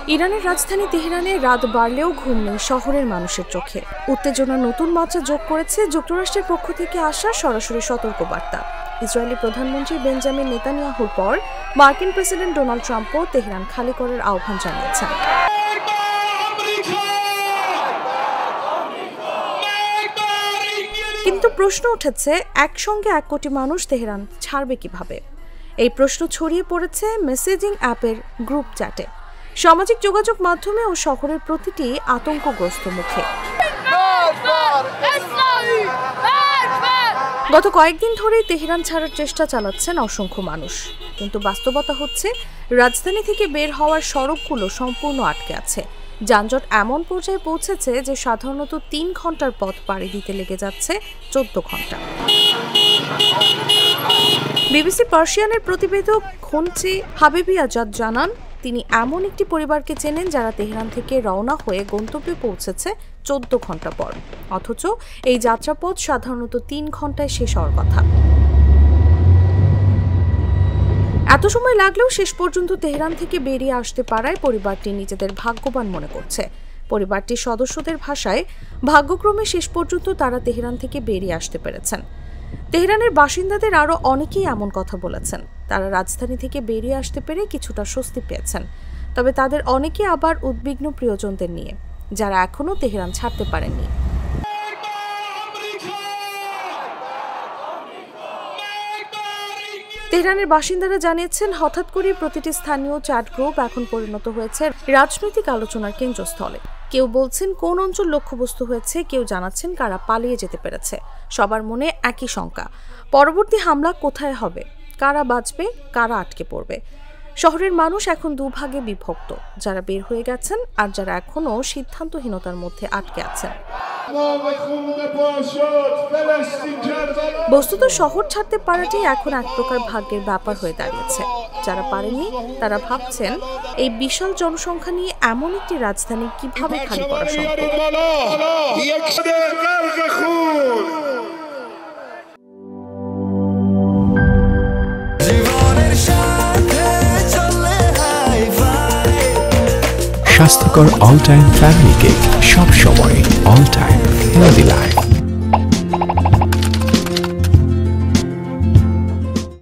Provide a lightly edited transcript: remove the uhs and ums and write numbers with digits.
ইরানের রাজধানী তেহরানে রাত বাড়লেও ঘুম নেই শহরের মানুষের চোখে। উত্তেজনা নতুন মাত্রা যোগ করেছে যুক্তরাষ্ট্রের পক্ষ থেকে আসা সরাসরি সতর্কবার্তা। ইসরায়েলি প্রধানমন্ত্রী বেঞ্জামিন নেতানিয়াহুর পর মার্কিন প্রেসিডেন্ট ডোনাল্ড ট্রাম্পও তেহরান খালি করার আহ্বান জানিয়েছেন। কিন্তু প্রশ্ন উঠেছে, একসঙ্গে 1 কোটি মানুষ তেহরান ছাড়বে কিভাবে? এই প্রশ্ন ছড়িয়ে পড়েছে মেসেজিং অ্যাপের গ্রুপ চ্যাটে, সামাজিক যোগাযোগ মাধ্যমে ও শহরের প্রতিটি আতঙ্কগ্রস্ত মুখে। গত কয়েকদিন ধরেই তেহরান ছাড়ার চেষ্টা চালাচ্ছেন অসংখ্য মানুষ, কিন্তু বাস্তবতা হচ্ছে রাজধানী থেকে বের হওয়ার সড়কগুলো সম্পূর্ণ আটকে আছে। যানজট এমন পর্যায়ে পৌঁছেছে যে সাধারণত 3 ঘন্টার পথ পাড়ি দিতে লেগে যাচ্ছে 14 ঘন্টা। বিবিসি পার্সিয়ানের প্রতিবেদক খনচি হাবিবি আজাদ জানান, তিনি এমন একটি পরিবারকে চেনেন যারা তেহরান থেকে রওনা হয়ে গন্তব্যে পৌঁছেছে 14 ঘন্টা পর, অথচ এই যাত্রাপথ সাধারণত 3 ঘন্টায় শেষ হওয়ার কথা। এত সময় লাগলেও শেষ পর্যন্ত তেহরান থেকে বেরিয়ে আসতে পারায় পরিবারটি নিজেদের ভাগ্যবান মনে করছে। পরিবারটির সদস্যদের ভাষায়, ভাগ্যক্রমে শেষ পর্যন্ত তারা তেহরান থেকে বেরিয়ে আসতে পেরেছেন। তেহরানের বাসিন্দাদের আরও অনেকেই এমন কথা বলেছেন, তারা রাজধানী থেকে বেরিয়ে আসতে পেরে কিছুটা স্বস্তি পেয়েছেন। তবে তাদের অনেকে আবার উদ্বিগ্ন প্রিয়জনদের নিয়ে, যারা এখনও তেহরান ছাড়তে পারেননি। তেহরানের বাসিন্দারা জানিয়েছেন, হঠাৎ করে প্রতিটি স্থানীয় চ্যাট গ্রুপ এখন পরিণত হয়েছে রাজনৈতিক আলোচনার কেন্দ্রস্থলে। কেউ বলছেন কোন অঞ্চল লক্ষ্যবস্তু হয়েছে, কেউ জানাচ্ছেন কারা পালিয়ে যেতে পেরেছে। সবার মনে একই শঙ্কা, পরবর্তী হামলা কোথায় হবে, কারা বাঁচবে, কারা আটকে পড়বে। শহরের মানুষ এখন দুভাগে বিভক্ত, যারা বের হয়ে গেছেন আর যারা এখনও সিদ্ধান্তহীনতার মধ্যে আটকে আছেন। বস্তুত শহর ছাড়তে পারাটাই এখন এক প্রকার ভাগ্যের ব্যাপার হয়ে দাঁড়িয়েছে। যারা পারেননি তারা ভাবছেন, এই বিশাল জনসংখ্যা নিয়ে এমন একটি রাজধানী কিভাবে খালি করা সম্ভব। স্বাস্থ্যকর অল টাইম ফ্যামিলি কেক, সব সময় অল টাইম হেলদি লাইফ।